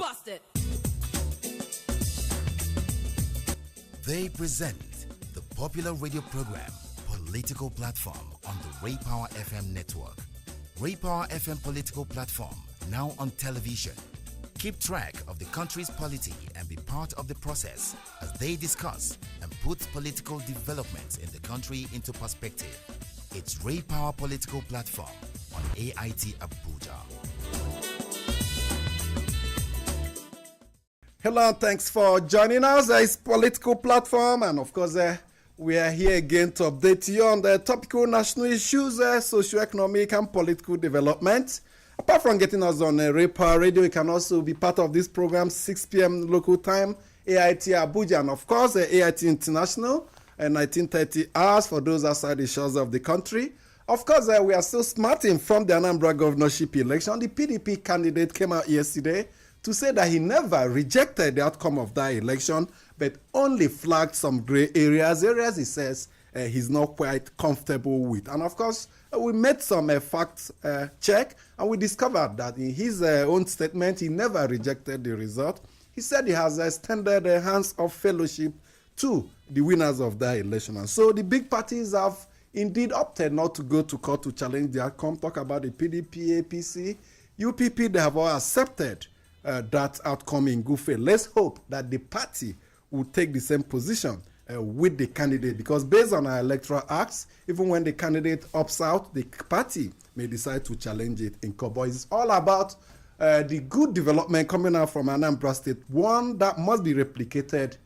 Bust it. They present the popular radio program Political Platform on the Ray Power FM network. Ray Power FM Political Platform, now on television. Keep track of the country's polity and be part of the process as they discuss and put political developments in the country into perspective. It's Ray Power Political Platform on AIT Abuja. Hello, thanks for joining us. It's Political Platform, and of course, we are here again to update you on the topical national issues, socio-economic and political development. Apart from getting us on Ray Power Radio, you can also be part of this program, 6 p.m. local time, AIT Abuja, and of course, AIT International, 1930 hours for those outside the shores of the country. Of course, we are still smarting from the Anambra governorship election. The PDP candidate came out yesterday to say that he never rejected the outcome of that election, but only flagged some gray areas he says he's not quite comfortable with. And of course, we made some fact check, and we discovered that in his own statement, he never rejected the result. He said he has extended the hands of fellowship to the winners of that election. And so the big parties have indeed opted not to go to court to challenge the outcome. Talk about the PDP, APC, UPP, they have all accepted that outcome in good faith. Let's hope that the party will take the same position with the candidate, because based on our electoral acts, even when the candidate opts out, the party may decide to challenge it in court. But it's all about the good development coming out from Anambra State, one that must be replicated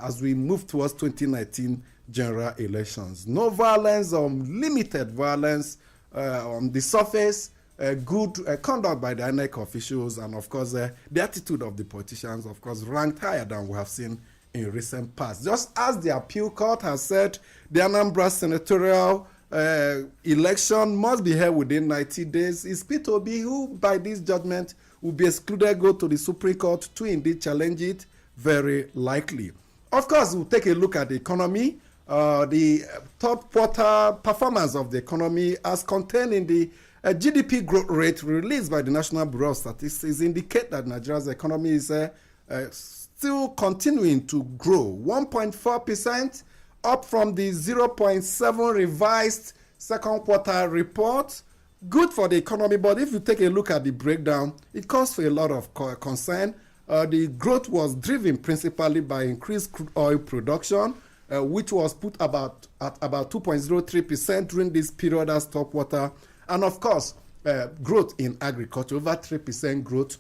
as we move towards 2019 general elections. No violence or limited violence on the surface, good conduct by the INEC officials, and of course the attitude of the politicians, of course, ranked higher than we have seen in recent past. Just as the appeal court has said the Anambra senatorial election must be held within 90 days, it's Peter Obi who, by this judgment, will be excluded, go to the Supreme Court to indeed challenge it, very likely. Of course, we'll take a look at the economy. The top quarter performance of the economy as contained in the GDP growth rate released by the National Bureau of Statistics indicate that Nigeria's economy is still continuing to grow. 1.4% up from the 0.7 revised second quarter report. Good for the economy, but if you take a look at the breakdown, it calls for a lot of concern. The growth was driven principally by increased crude oil production, which was put at about 2.03% during this period as top quarter. And of course, growth in agriculture, over 3% growth.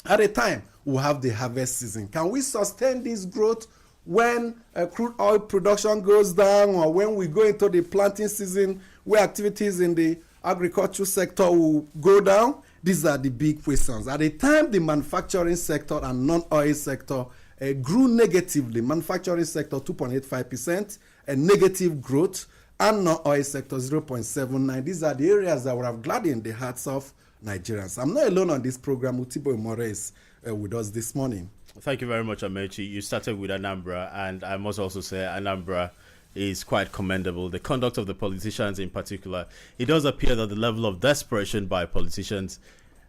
At a time, we'll have the harvest season. Can we sustain this growth when crude oil production goes down, or when we go into the planting season where activities in the agricultural sector will go down? These are the big questions. At a time, the manufacturing sector and non-oil sector grew negatively. Manufacturing sector 2.85%, negative growth, and non-oil sector 0.79. These are the areas that would have gladdened the hearts of Nigerians. I'm not alone on this program. Utibo Imore is with us this morning. Thank you very much, Amechi. You started with Anambra, and I must also say Anambra is quite commendable. The conduct of the politicians in particular, it does appear that the level of desperation by politicians,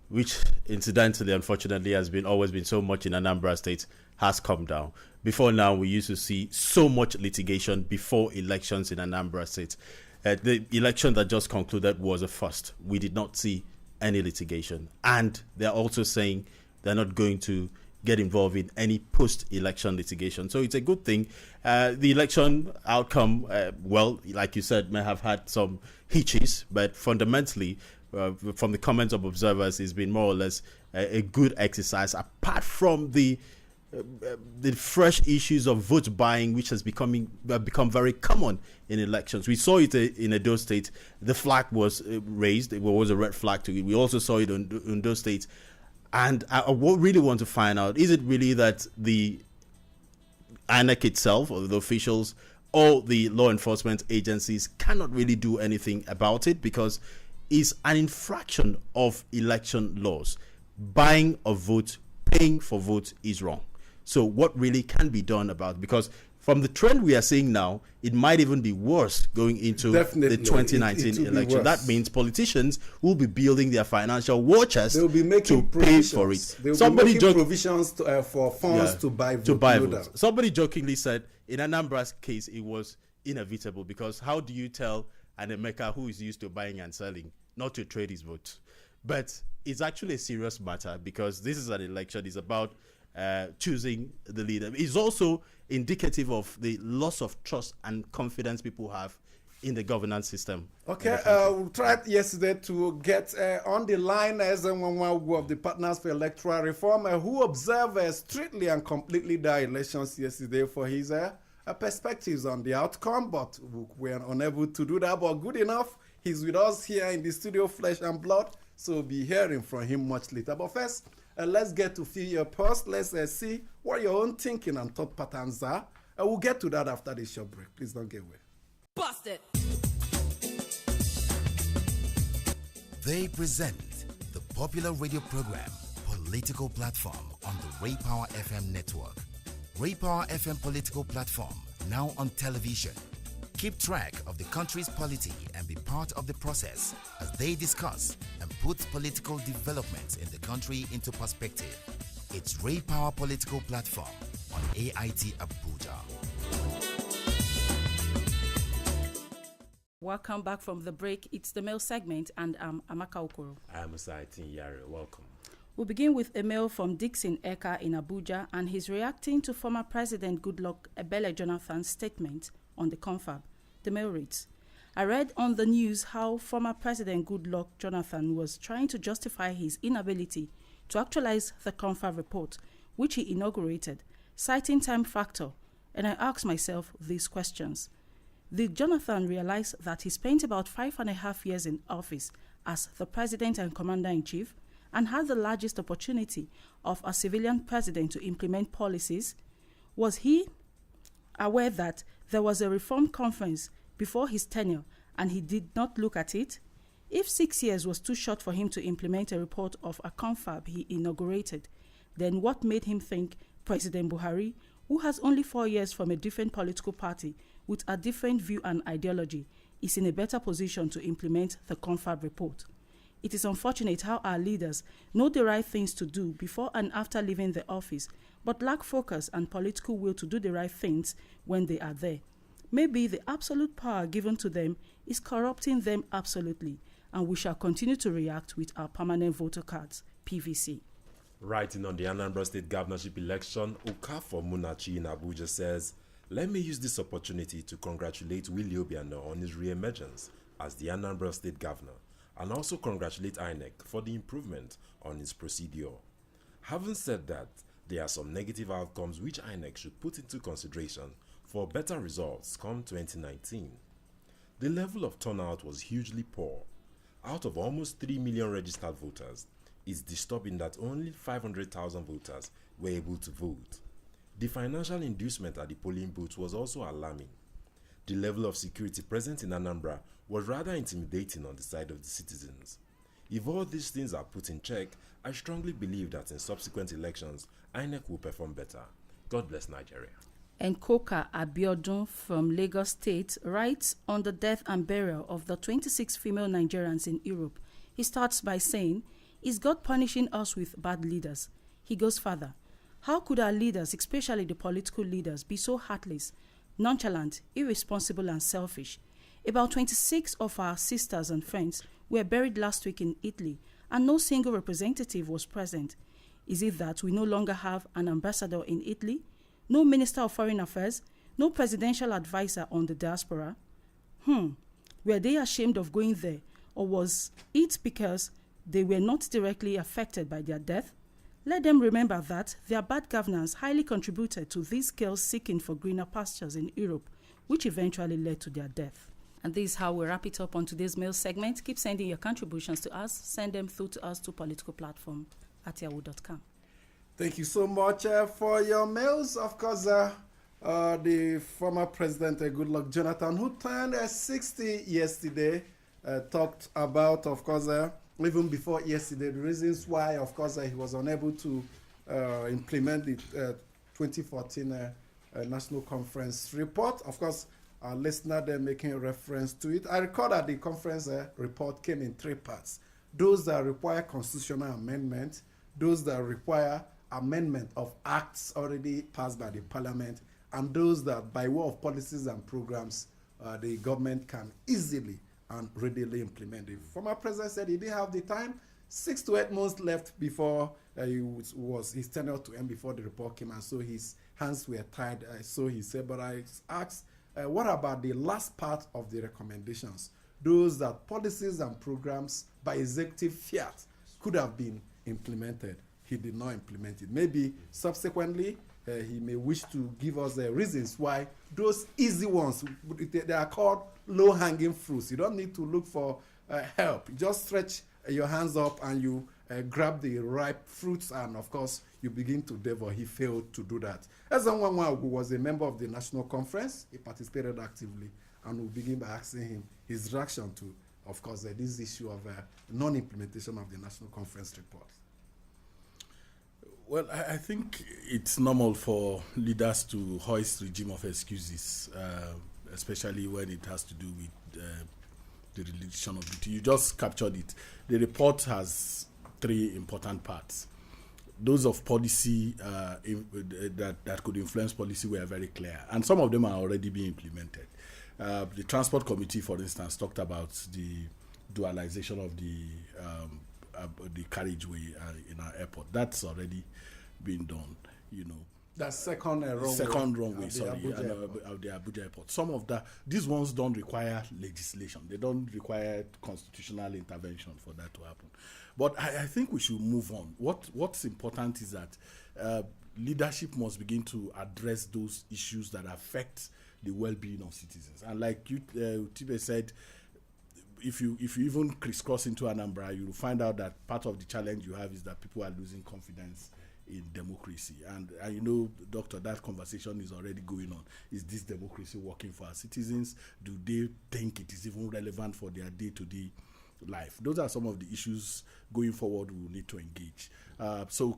which incidentally, unfortunately, has always been so much in Anambra State, has come down. Before now, we used to see so much litigation before elections in Anambra State. The election that just concluded was a first. We did not see any litigation. And they're also saying they're not going to get involved in any post-election litigation. So it's a good thing. The election outcome, well, like you said, may have had some hitches, but fundamentally, from the comments of observers, it's been more or less a good exercise, apart from the fresh issues of vote buying, which has become very common in elections. We saw it in Edo State. The flag was raised. It was a red flag to it. We also saw it in Edo State. And I really want to find out, is it really that the INEC itself, or the officials, or the law enforcement agencies cannot really do anything about it, because it's an infraction of election laws. Buying a vote, paying for vote is wrong. So what really can be done about it? Because from the trend we are seeing now, it might even be worse going into the 2019 election. That means politicians will be building their financial war chest They'll be making to pay for it. They'll be making provisions for funds to buy votes. Somebody jokingly said, in Anambra's case, it was inevitable, because how do you tell an Emeka who is used to buying and selling not to trade his vote? But it's actually a serious matter, because this is an election. It's about choosing the leader. It's also indicative of the loss of trust and confidence people have in the governance system. Okay, we tried yesterday to get on the line as one of the partners for electoral reform who observed strictly and completely the elections yesterday for his perspectives on the outcome, but we are unable to do that. But good enough, he's with us here in the studio, flesh and blood, so we'll be hearing from him much later. But first, let's get to feel your pulse. Let's see what your own thinking and thought patterns are. We'll get to that after this short break. Please don't get away. Bust it. They present the popular radio program Political Platform on the Ray Power FM network. Ray Power FM Political Platform, now on television. Keep track of the country's polity and be part of the process as they discuss and put political developments in the country into perspective. It's Ray Power Political Platform on AIT Abuja. Welcome back from the break. It's the mail segment, and I'm Amaka Okoro. I'm Usaitin Yare. Welcome. We'll begin with a mail from Dixon Eka in Abuja, and he's reacting to former President Goodluck Ebele Jonathan's statement on the confab. The mail reads, I read on the news how former President Goodluck Jonathan was trying to justify his inability to actualize the confab report, which he inaugurated, citing time factor, and I asked myself these questions. Did Jonathan realize that he spent about 5.5 years in office as the president and commander-in-chief and had the largest opportunity of a civilian president to implement policies? Was he aware that there was a reform conference before his tenure and he did not look at it? If 6 years was too short for him to implement a report of a confab he inaugurated, then what made him think President Buhari, who has only 4 years from a different political party with a different view and ideology, is in a better position to implement the confab report? It is unfortunate how our leaders know the right things to do before and after leaving the office, but lack focus and political will to do the right things when they are there. Maybe the absolute power given to them is corrupting them absolutely, and we shall continue to react with our permanent voter cards, PVC. Writing on the Anambra State governorship election, Okafor Munachi in Abuja says, let me use this opportunity to congratulate Willie Obiano on his re-emergence as the Anambra State governor, and also congratulate INEC for the improvement on its procedure. Having said that, there are some negative outcomes which INEC should put into consideration for better results come 2019. The level of turnout was hugely poor. Out of almost 3 million registered voters, it's disturbing that only 500,000 voters were able to vote. The financial inducement at the polling booth was also alarming. The level of security present in Anambra was rather intimidating on the side of the citizens. If all these things are put in check, I strongly believe that in subsequent elections, INEC will perform better. God bless Nigeria. And Koka Abiodun from Lagos State writes on the death and burial of the 26 female Nigerians in Europe. He starts by saying, is God punishing us with bad leaders? He goes further. How could our leaders, especially the political leaders, be so heartless, nonchalant, irresponsible and selfish? About 26 of our sisters and friends were buried last week in Italy and no single representative was present. Is it that we no longer have an ambassador in Italy? No Minister of Foreign Affairs? No presidential advisor on the diaspora? Were they ashamed of going there, or was it because they were not directly affected by their death? Let them remember that their bad governance highly contributed to these girls seeking for greener pastures in Europe, which eventually led to their death. And this is how we wrap it up on today's mail segment. Keep sending your contributions to us. Send them through to us to politicalplatform@yahoo.com. Thank you so much for your mails. Of course, the former President Goodluck Jonathan, who turned 60 yesterday, talked about, of course, even before yesterday, the reasons why, of course, he was unable to implement the 2014 National Conference report. Of course, our listener there making reference to it. I recall that the conference report came in 3 parts. Those that require constitutional amendment, those that require amendment of acts already passed by the parliament, and those that by way of policies and programs the government can easily and readily implement. The former president said he didn't have the time. 6 to 8 months left before his tenure to end before the report came, and so his hands were tied. So he said, but I asked, what about the last part of the recommendations? Those that policies and programs by executive fiat could have been implemented. He did not implement it. Maybe subsequently he may wish to give us reasons why those easy ones, they are called low-hanging fruits. You don't need to look for help. You just stretch your hands up and you grab the ripe fruits, and of course you begin to devour. He failed to do that. Ezenwa who was a member of the National Conference, he participated actively, and we'll begin by asking him his reaction to, of course, this issue of non-implementation of the National Conference report. Well, I think it's normal for leaders to hoist regime of excuses, especially when it has to do with the religion of duty. You just captured it. The report has 3 important parts. Those of policy that could influence policy were very clear, and some of them are already being implemented. The Transport Committee, for instance, talked about the dualization of the carriageway in our airport. That's already been done, you know. That second runway. Second runway, of the Abuja airport. Some of these ones don't require legislation. They don't require constitutional intervention for that to happen. But I think we should move on. What's important is that leadership must begin to address those issues that affect the well-being of citizens. And like Tibe said, if you even crisscross into Anambra, you will find out that part of the challenge you have is that people are losing confidence in democracy. And you know, Doctor, that conversation is already going on. Is this democracy working for our citizens? Do they think it is even relevant for their day-to-day life? Those are some of the issues going forward we will need to engage. So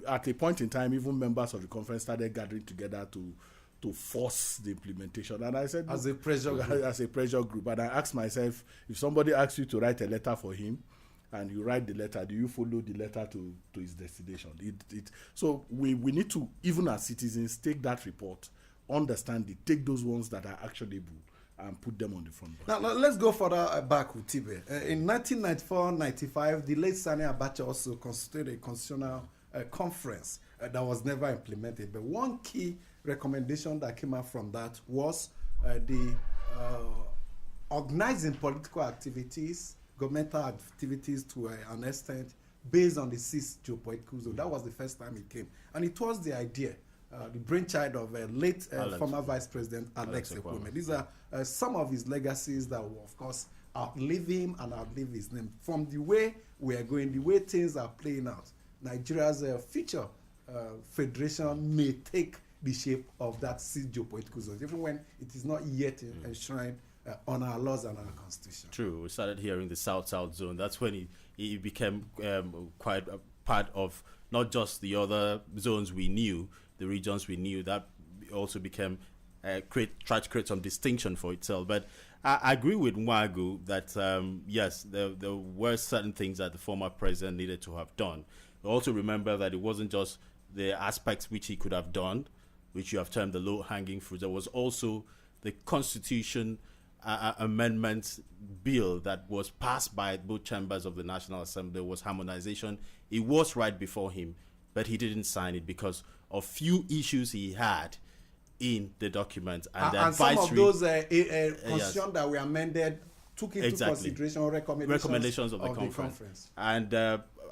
at a point in time, even members of the conference started gathering together to force the implementation. And I said, as a pressure group. And I asked myself, if somebody asks you to write a letter for him, and you write the letter, do you follow the letter to its destination? So we need to, even as citizens, take that report, understand it, take those ones that are actionable, and put them on the front burner. Now let's go further back with Tibe. In 1994-95, the late Sani Abacha also constituted a constitutional conference that was never implemented. But one key recommendation that came out from that was the organizing political activities, governmental activities to an extent based on the 6 geopolitical zone. That was the first time it came. And it was the idea, the brainchild of late former Vice President Alex Ekwueme. These are some of his legacies that will, of course, outlive him and outlive his name. From the way we are going, the way things are playing out, Nigeria's future federation may take the shape of that 6 geopolitical zones, even when it is not yet enshrined on our laws and our constitution. True. We started hearing the South-South zone. That's when it became quite a part of not just the other zones we knew, the regions we knew. That also became tried to create some distinction for itself. But I agree with Nwagu that yes, there were certain things that the former president needed to have done. Also remember that it wasn't just the aspects which he could have done, which you have termed the low-hanging fruit. There was also the Constitution amendment bill that was passed by both chambers of the National Assembly. There was harmonization. It was right before him, but he didn't sign it because of few issues he had in the document. And some of those constitutions that were amended took into consideration recommendations of the conference. And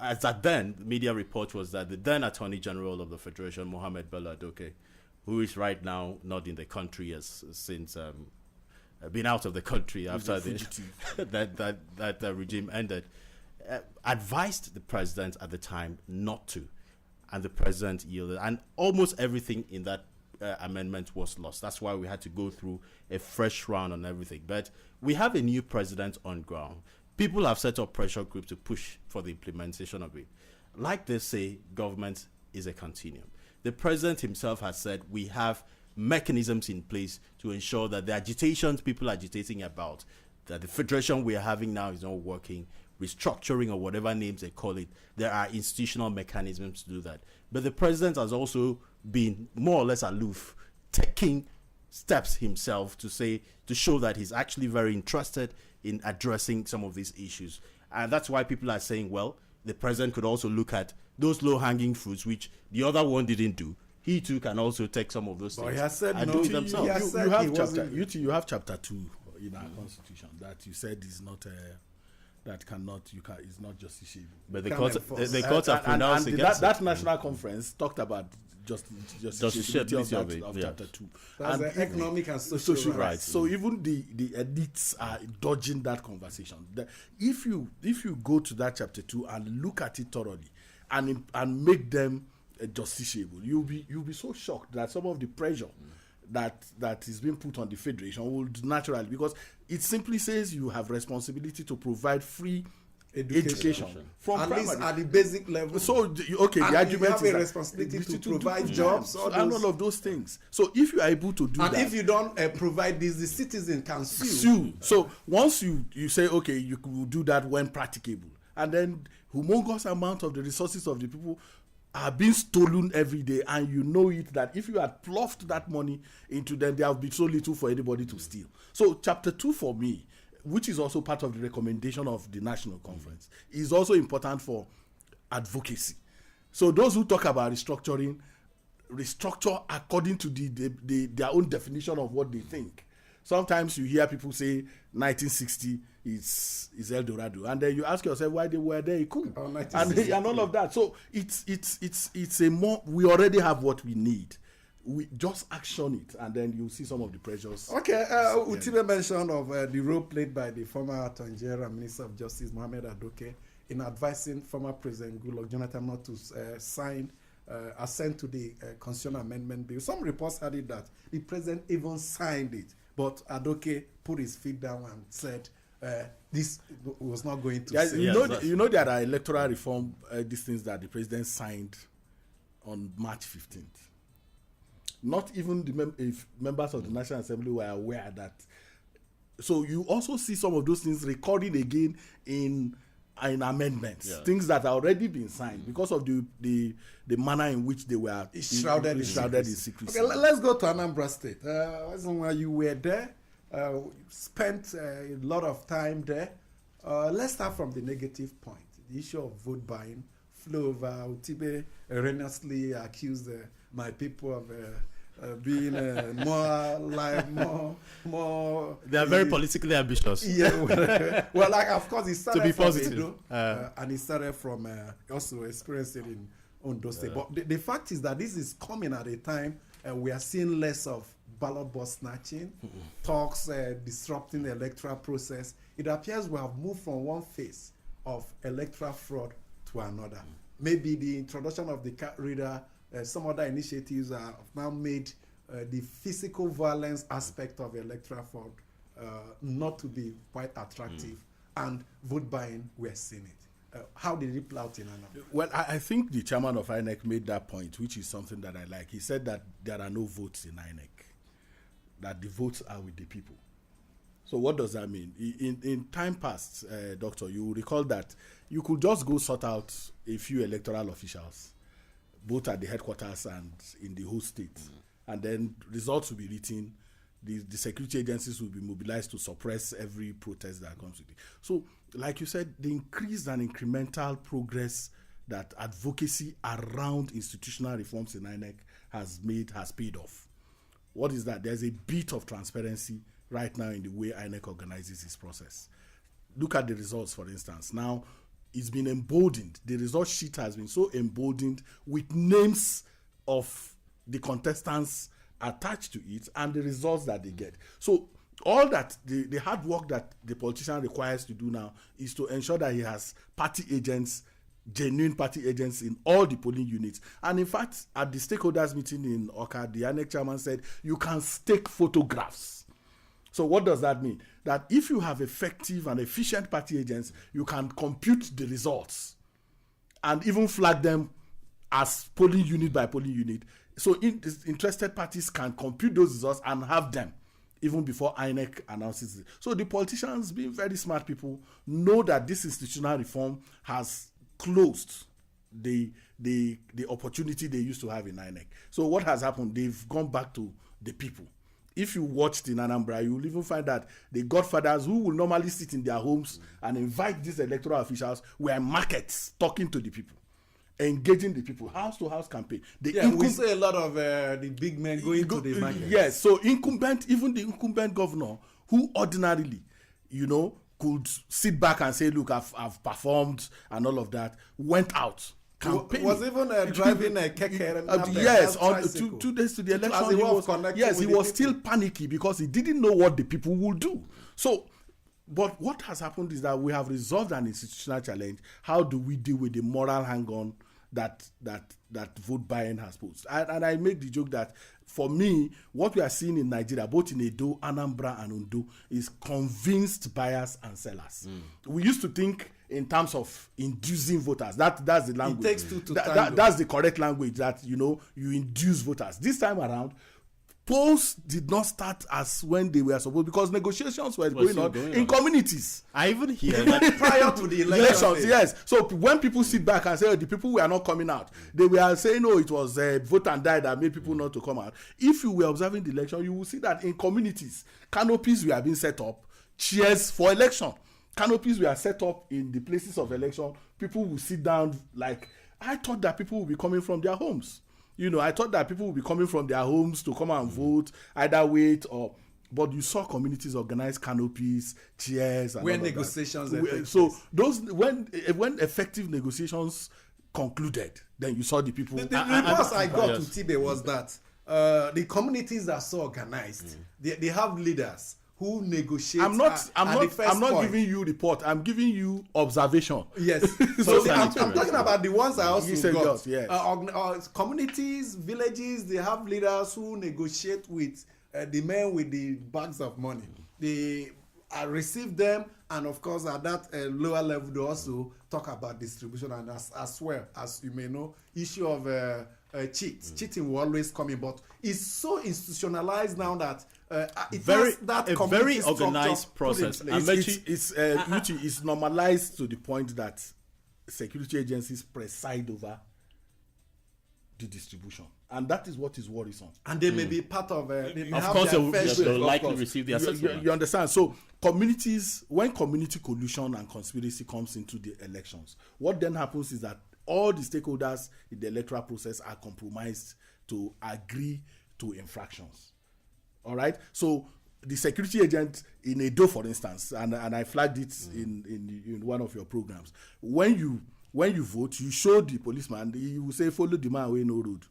as at then, the media report was that the then Attorney General of the Federation, Mohammed Bello Adoke, who is right now not in the country since been out of the country after that regime ended, advised the president at the time not to, and the president yielded, and almost everything in that amendment was lost. That's why we had to go through a fresh round on everything. But we have a new president on ground. People have set up pressure groups to push for the implementation of it. Like they say, government is a continuum. the president himself has said we have mechanisms in place to ensure that the agitations people are agitating about, that the federation we are having now is not working, restructuring or whatever names they call it, there are institutional mechanisms to do that. But the president has also been more or less aloof, taking steps himself to show that he's actually very interested in addressing some of these issues. And that's why people are saying, well, the president could also look at those low-hanging fruits, which the other one didn't do. He too can also take some of those things he has said and no, do it themselves. You have chapter 2 in our constitution that you said is not is not justiciable. But the courts have pronounced against that national conference talked about justiciability of chapter 2. That's the economic and social rights. So even the elites are dodging that conversation. If you go to that chapter 2 and look at it thoroughly and make them justiciable, you'll be so shocked that some of the pressure that is being put on the federation would naturally, because it simply says you have responsibility to provide free education from at primary, least at the basic level. So okay, and the argument have is a responsibility to provide jobs and all of those things. So if you are able to do and that, if you don't provide this, the citizen can sue. So once you say okay, you will do that when practicable, and then humongous amount of the resources of the people are being stolen every day, and you know it, that if you had ploughed that money into them, there will be so little for anybody to steal. So chapter 2 for me, which is also part of the recommendation of the national conference, is also important for advocacy. So those who talk about restructure according to their own definition of what they think. Sometimes you hear people say 1960 is El Dorado, and then you ask yourself why they were there, and all of that. So it's a more, we already have what we need. We just action it, and then you see some of the pressures. Okay, Utibe mentioned of the role played by the former Attorney General and Minister of Justice Mohammed Adoke in advising former President Goodluck Jonathan not to assent to the Constitutional Amendment Bill. Some reports had it that the president even signed it, but Adoke put his feet down and said this was not going to. You know there are electoral reform these things that the president signed on March 15th. Not even the members of the National Assembly were aware that. So you also see some of those things recorded again in amendments, things that are already been signed because of the manner in which they were shrouded in secrecy. Okay, let's go to Anambra State. While you were there, spent a lot of time there. Let's start from the negative point. The issue of vote buying flew over. Utibe erroneously accused my people of being more. They are very politically ambitious. Yeah, well, like of course, he started to be from positive, Edo, and he started from also experiencing in Ondo State. But the fact is that this is coming at a time we are seeing less of ballot box snatching, talks disrupting the electoral process. It appears we have moved from one phase of electoral fraud to another. Maybe the introduction of the card reader. Some other initiatives have now made the physical violence aspect of electoral fraud not to be quite attractive, and vote buying, we're seeing it. How did it play out in Anambra? Well, I think the chairman of INEC made that point, which is something that I like. He said that there are no votes in INEC, that the votes are with the people. So what does that mean? In time past, Doctor, you will recall that you could just go sort out a few electoral officials, both at the headquarters and in the whole state. And then results will be written. The security agencies will be mobilized to suppress every protest that comes with it. So, like you said, the increased and incremental progress that advocacy around institutional reforms in INEC has paid off. What is that? There's a bit of transparency right now in the way INEC organizes its process. Look at the results, for instance. Now, it's been emboldened. The result sheet has been so emboldened with names of the contestants attached to it and the results that they get. So all that, the hard work that the politician requires to do now is to ensure that he has party agents, genuine party agents in all the polling units. And in fact, at the stakeholders meeting in Oka, the INEC chairman said, you can stake photographs. So what does that mean? That if you have effective and efficient party agents, you can compute the results and even flag them as polling unit by polling unit. So interested parties can compute those results and have them even before INEC announces it. So the politicians, being very smart people, know that this institutional reform has closed the opportunity they used to have in INEC. So what has happened? They've gone back to the people. If you watched in Anambra, you will even find that the godfathers who will normally sit in their homes and invite these electoral officials were in markets talking to the people, engaging the people, house to house campaign. We see a lot of the big men going to the market. Yes, so even the incumbent governor, who ordinarily, could sit back and say, look, I've performed and all of that, went out. Was even driving a keke. Yes, on 2 days to the election, he was still panicky because he didn't know what the people would do. So, but what has happened is that we have resolved an institutional challenge. How do we deal with the moral hang-on that vote buying has posed? And I make the joke that for me, what we are seeing in Nigeria, both in Edo, Anambra, and Ondo, is convinced buyers and sellers. We used to think in terms of inducing voters. That's the language. It takes two to tango. That's the correct language, that you induce voters. This time around, polls did not start as when they were supposed, because negotiations were going on in communities. I even hear that prior to the elections. Yes. So when people sit back and say, the people were not coming out, they were saying, it was vote and die that made people not to come out. If you were observing the election, you will see that in communities, canopies were being set up, chairs for election. Canopies were set up in the places of election. People will sit down. Like, I thought that people would be coming from their homes. I thought that people would be coming from their homes to come and vote, either wait or. But you saw communities organize canopies, chairs, and where all negotiations. So those when effective negotiations concluded, then you saw the people. The reports I got to Tibe was that the communities are so organized. They have leaders who negotiate. I'm not giving you report. I'm giving you observation. Yes. So I'm talking about the ones I also got. Yes. Communities, villages, they have leaders who negotiate with the men with the bags of money. They receive them, and of course at that lower level they also talk about distribution, and as well as you may know, issue of cheating will always come in, but it's so institutionalized now that it has that a very organized process. It's normalized to the point that security agencies preside over the distribution, and that is what is worrisome. And they may be part of. Of course, they'll likely receive the assessment. You understand? So communities, when community collusion and conspiracy comes into the elections, what then happens is that all the stakeholders in the electoral process are compromised to agree to infractions. All right. So the security agent in Edo, for instance, and I flagged it in one of your programs. When you vote, you show the policeman. He will say, "Follow the man away no road."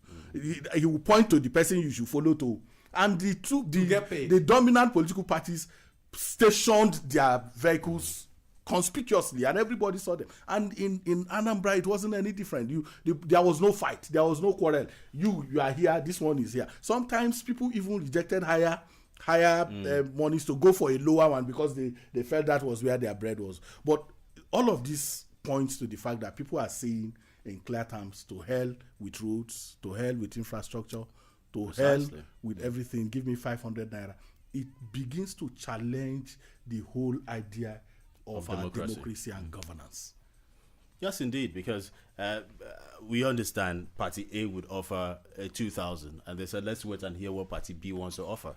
He will point to the person you should follow to, and the dominant political parties stationed their vehicles conspicuously, and everybody saw them. And in Anambra, it wasn't any different. There was no fight, there was no quarrel. You are here, this one is here. Sometimes people even rejected higher monies to go for a lower one because they felt that was where their bread was. But all of this points to the fact that people are saying in clear terms, to hell with roads, to hell with infrastructure, to hell with everything. Give me 500 naira. It begins to challenge the whole idea of our democracy and governance. Yes, indeed, because we understand Party A would offer 2,000, and they said, let's wait and hear what Party B wants to offer.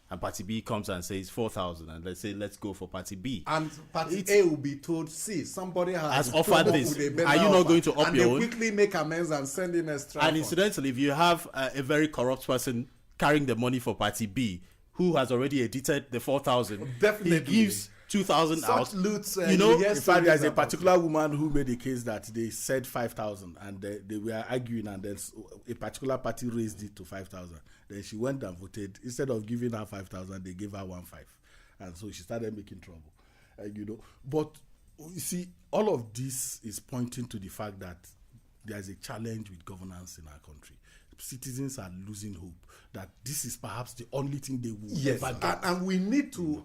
And Party B comes and says 4,000, and let's say, let's go for Party B. And Party A will be told, see, somebody has offered this. Are you not going to up your own? And they quickly make amends and send in extra. And incidentally, if you have a very corrupt person carrying the money for Party B, who has already edited the 4,000, definitely he gives 2,000 out. Loots, in fact, there's a particular woman who made a case that they said 5,000, and they were arguing, and then a particular party raised it to 5,000. Then she went and voted. Instead of giving her 5,000, they gave her 1.5, and so she started making trouble. But you see, all of this is pointing to the fact that there's a challenge with governance in our country. Citizens are losing hope that this is perhaps the only thing they will ever get. And we need to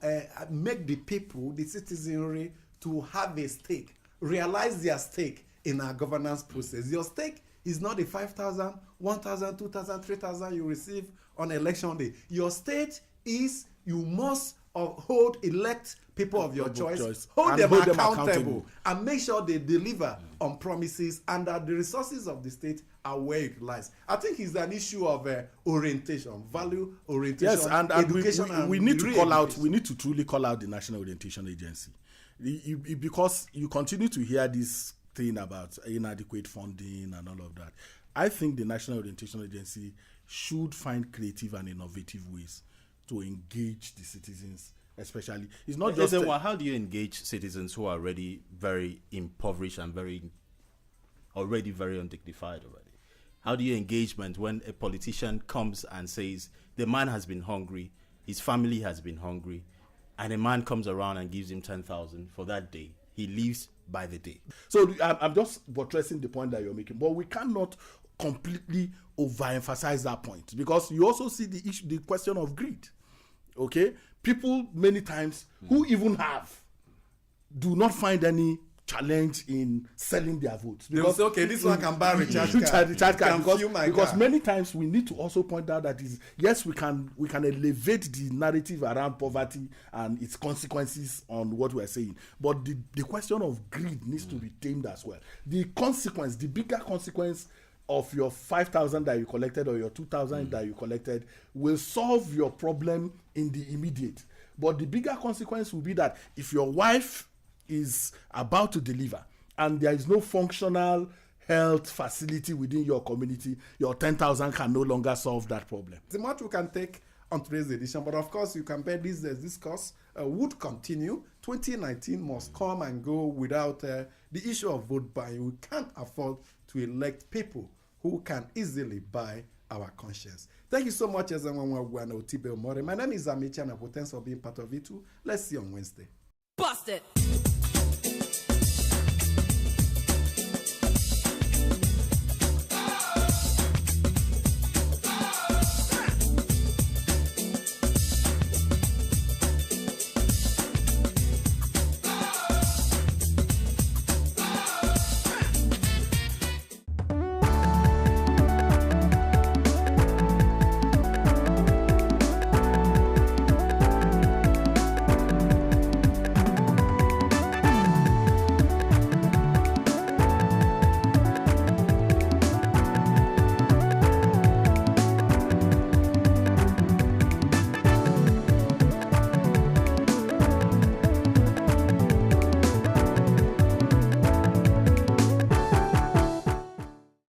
make the people, the citizenry, to have a stake, realize their stake in our governance process. Your stake It's not the 5,000, 1,000, 2,000, 3,000 you receive on election day. Your state is you must elect people of your choice, hold them accountable, and make sure they deliver on promises and that the resources of the state are well utilized. I think it's an issue of orientation, value orientation, yes, and education. We need to call out. We need to truly call out the National Orientation Agency, because you continue to hear this thing about inadequate funding and all of that. I think the National Orientation Agency should find creative and innovative ways to engage the citizens, especially. It's not just how do you engage citizens who are already very impoverished and already very undignified already? How do you engagement when a politician comes and says the man has been hungry, his family has been hungry, and a man comes around and gives him 10,000 for that day? He lives by the day. So I'm just buttressing the point that you're making, but we cannot completely overemphasize that point, because you also see the issue, the question of greed. Okay, people many times who even have do not find any challenge in selling their votes, because say, okay, this one can buy recharge card, because many times we need to also point out that yes, we can elevate the narrative around poverty and its consequences on what we're saying, but the question of greed needs to be tamed as well. The bigger consequence of your 5,000 that you collected or your 2,000 that you collected will solve your problem in the immediate. But the bigger consequence will be that if your wife is about to deliver and there is no functional health facility within your community, your 10,000 can no longer solve that problem. The much we can take on today's edition, but of course you can bet this discourse would continue. 2019 must come and go without the issue of vote buying. We can't afford to elect people who can easily buy our conscience. Thank you so much, my name is Amici, and I thanks for being part of it too. Let's see you on Wednesday. Bust it!